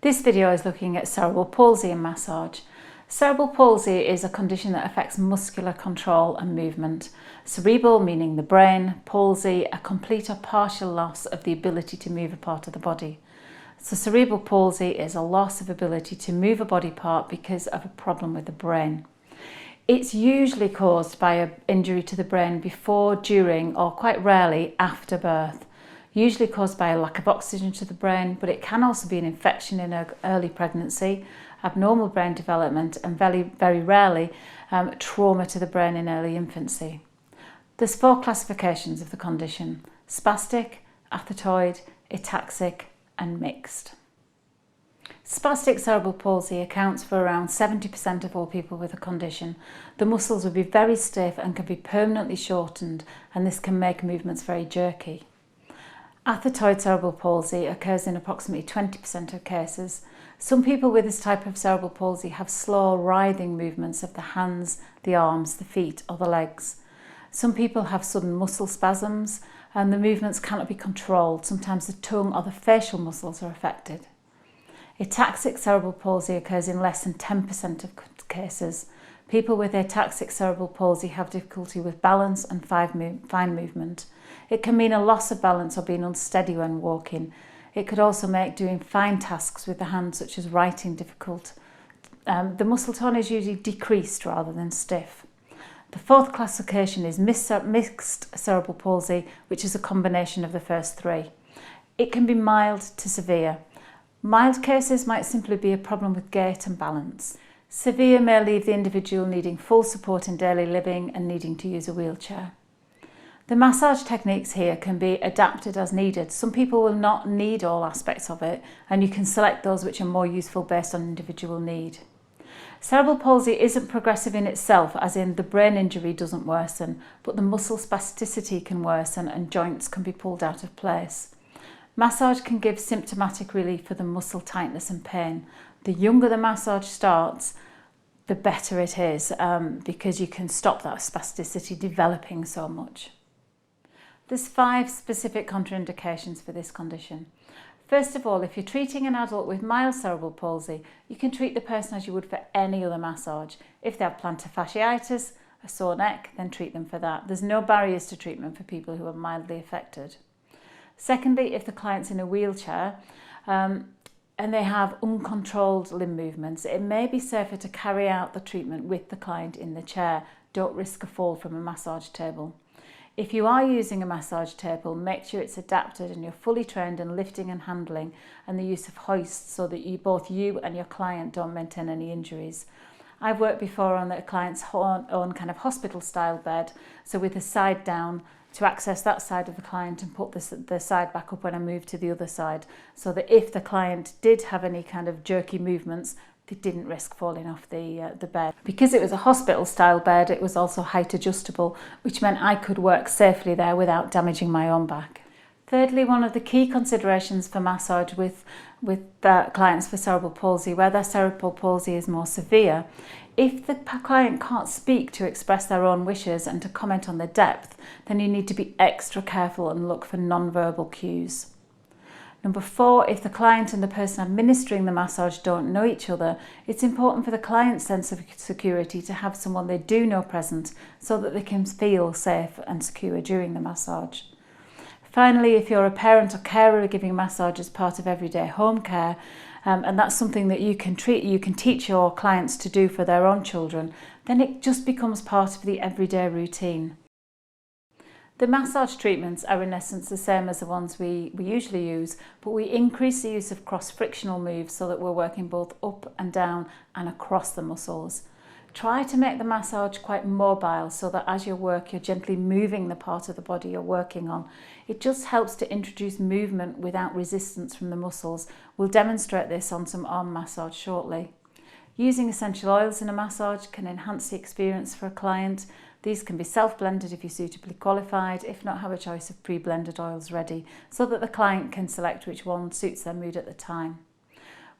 This video is looking at cerebral palsy and massage. Cerebral palsy is a condition that affects muscular control and movement. Cerebral meaning the brain, palsy a complete or partial loss of the ability to move a part of the body. So cerebral palsy is a loss of ability to move a body part because of a problem with the brain. It's usually caused by an injury to the brain before, during, or quite rarely after birth. Usually caused by a lack of oxygen to the brain, but it can also be an infection in early pregnancy, abnormal brain development, and very rarely trauma to the brain in early infancy. There's 4 classifications of the condition: spastic, athetoid, ataxic, and mixed. Spastic cerebral palsy accounts for around 70% of all people with the condition. The muscles will be very stiff and can be permanently shortened, and this can make movements very jerky. Athetoid cerebral palsy occurs in approximately 20% of cases. Some people with this type of cerebral palsy have slow, writhing movements of the hands, the arms, the feet, or the legs. Some people have sudden muscle spasms, and the movements cannot be controlled. Sometimes the tongue or the facial muscles are affected. Ataxic cerebral palsy occurs in less than 10% of cases. People with ataxic cerebral palsy have difficulty with balance and fine movement. It can mean a loss of balance or being unsteady when walking. It could also make doing fine tasks with the hands, such as writing, difficult. The muscle tone is usually decreased rather than stiff. The 4th classification is mixed cerebral palsy, which is a combination of the first 3. It can be mild to severe. Mild cases might simply be a problem with gait and balance. Severe may leave the individual needing full support in daily living and needing to use a wheelchair. The massage techniques here can be adapted as needed. Some people will not need all aspects of it, and you can select those which are more useful based on individual need. Cerebral palsy isn't progressive in itself, as in the brain injury doesn't worsen, but the muscle spasticity can worsen and joints can be pulled out of place. Massage can give symptomatic relief for the muscle tightness and pain. The younger the massage starts, the better it is, because you can stop that spasticity developing so much. There's 5 specific contraindications for this condition. First of all, if you're treating an adult with mild cerebral palsy, you can treat the person as you would for any other massage. If they have plantar fasciitis, a sore neck, then treat them for that. There's no barriers to treatment for people who are mildly affected. Secondly, if the client's in a wheelchair and they have uncontrolled limb movements, it may be safer to carry out the treatment with the client in the chair. Don't risk a fall from a massage table. If you are using a massage table, make sure it's adapted and you're fully trained in lifting and handling and the use of hoists so that both you and your client don't maintain any injuries. I've worked before on a client's own kind of hospital style bed, so with the side down to access that side of the client and put the side back up when I move to the other side, so that if the client did have any kind of jerky movements, they didn't risk falling off the bed. Because it was a hospital style bed, it was also height adjustable, which meant I could work safely there without damaging my own back. Thirdly, one of the key considerations for massage with clients for cerebral palsy, where their cerebral palsy is more severe, if the client can't speak to express their own wishes and to comment on the depth, then you need to be extra careful and look for non-verbal cues. Number 4, if the client and the person administering the massage don't know each other, it's important for the client's sense of security to have someone they do know present so that they can feel safe and secure during the massage. Finally, if you're a parent or carer giving massage as part of everyday home care, and that's something that you can teach your clients to do for their own children, then it just becomes part of the everyday routine. The massage treatments are in essence the same as the ones we usually use, but we increase the use of cross-frictional moves so that we're working both up and down and across the muscles. Try to make the massage quite mobile so that as you work, you're gently moving the part of the body you're working on. It just helps to introduce movement without resistance from the muscles. We'll demonstrate this on some arm massage shortly. Using essential oils in a massage can enhance the experience for a client. These can be self-blended if you're suitably qualified. If not, have a choice of pre-blended oils ready so that the client can select which one suits their mood at the time.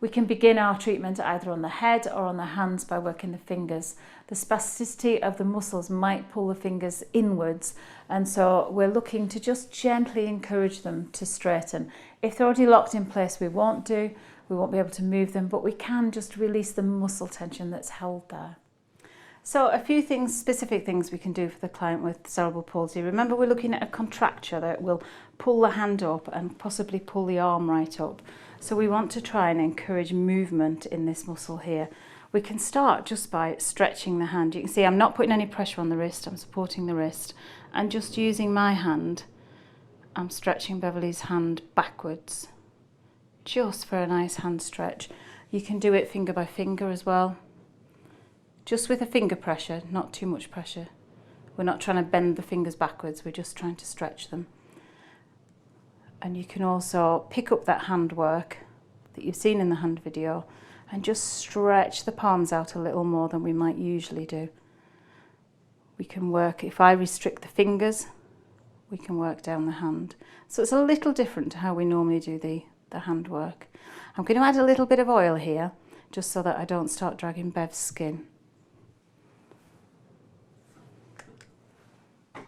We can begin our treatment either on the head or on the hands by working the fingers. The spasticity of the muscles might pull the fingers inwards, and so we're looking to just gently encourage them to straighten. If they're already locked in place, we won't do. We won't be able to move them, but we can just release the muscle tension that's held there. So a few things, specific things we can do for the client with cerebral palsy. Remember, we're looking at a contracture that will pull the hand up and possibly pull the arm right up. So we want to try and encourage movement in this muscle here. We can start just by stretching the hand. You can see I'm not putting any pressure on the wrist, I'm supporting the wrist, and just using my hand, I'm stretching Beverly's hand backwards, just for a nice hand stretch. You can do it finger by finger as well. Just with a finger pressure, not too much pressure. We're not trying to bend the fingers backwards, we're just trying to stretch them. And you can also pick up that hand work that you've seen in the hand video and just stretch the palms out a little more than we might usually do. We can work, if I restrict the fingers, we can work down the hand. So it's a little different to how we normally do the hand work. I'm going to add a little bit of oil here, just so that I don't start dragging Bev's skin. So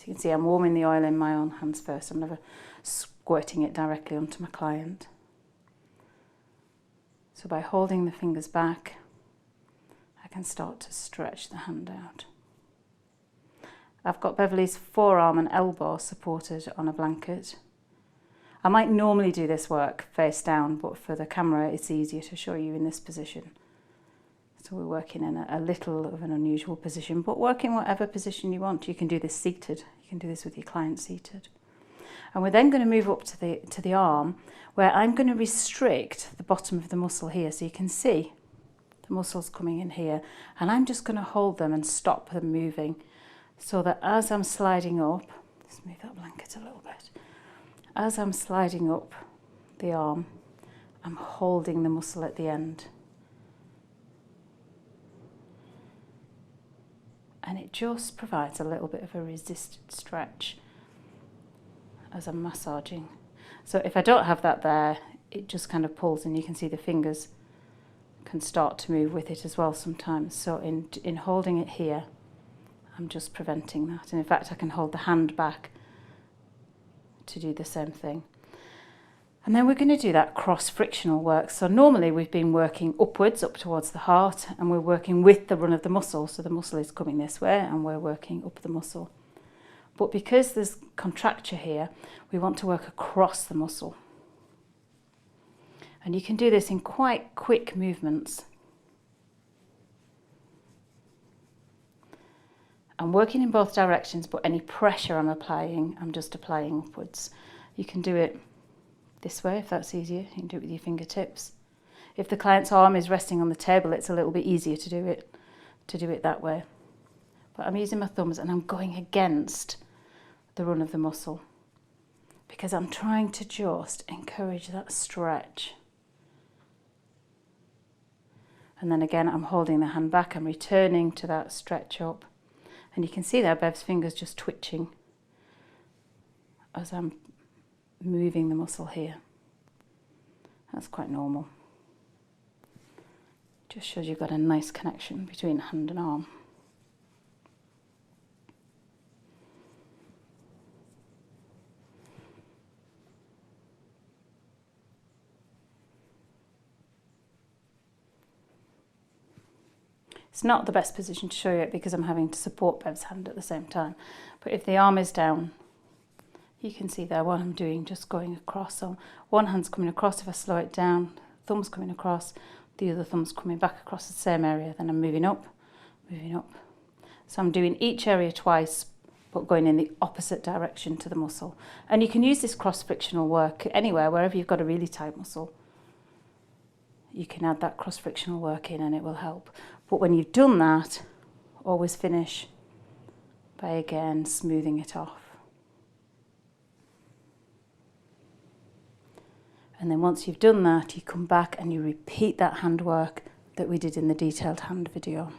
you can see I'm warming the oil in my own hands first. I'm never squirting it directly onto my client. So by holding the fingers back, I can start to stretch the hand out. I've got Beverly's forearm and elbow supported on a blanket. I might normally do this work face down, but for the camera it's easier to show you in this position. So we're working in a little of an unusual position, but work in whatever position you want. You can do this seated. You can do this with your client seated. And we're then going to move up to the arm, where I'm going to restrict the bottom of the muscle here. So you can see the muscles coming in here, and I'm just going to hold them and stop them moving, so that as I'm sliding up, let's move that blanket a little bit. As I'm sliding up the arm, I'm holding the muscle at the end. And it just provides a little bit of a resisted stretch as I'm massaging. So if I don't have that there, it just kind of pulls, and you can see the fingers can start to move with it as well sometimes. So in holding it here, I'm just preventing that. And in fact, I can hold the hand back to do the same thing. And then we're going to do that cross-frictional work. So normally we've been working upwards, up towards the heart, and we're working with the run of the muscle. So the muscle is coming this way, and we're working up the muscle. But because there's contracture here, we want to work across the muscle. And you can do this in quite quick movements. I'm working in both directions, but any pressure I'm applying, I'm just applying upwards. You can do it this way if that's easier. You can do it with your fingertips. If the client's arm is resting on the table, it's a little bit easier to do it that way. But I'm using my thumbs and I'm going against the run of the muscle, because I'm trying to just encourage that stretch. And then again, I'm holding the hand back, I'm returning to that stretch up. And you can see there Bev's fingers just twitching as I'm moving the muscle here. That's quite normal. Just shows you've got a nice connection between hand and arm. It's not the best position to show you it because I'm having to support Bev's hand at the same time. But if the arm is down, you can see there what I'm doing, just going across. So one hand's coming across. If I slow it down, thumb's coming across, the other thumb's coming back across the same area. Then I'm moving up, moving up. So I'm doing each area twice, but going in the opposite direction to the muscle. And you can use this cross-frictional work anywhere, wherever you've got a really tight muscle. You can add that cross-frictional work in and it will help. But when you've done that, always finish by again smoothing it off. And then once you've done that, you come back and you repeat that hand work that we did in the detailed hand video.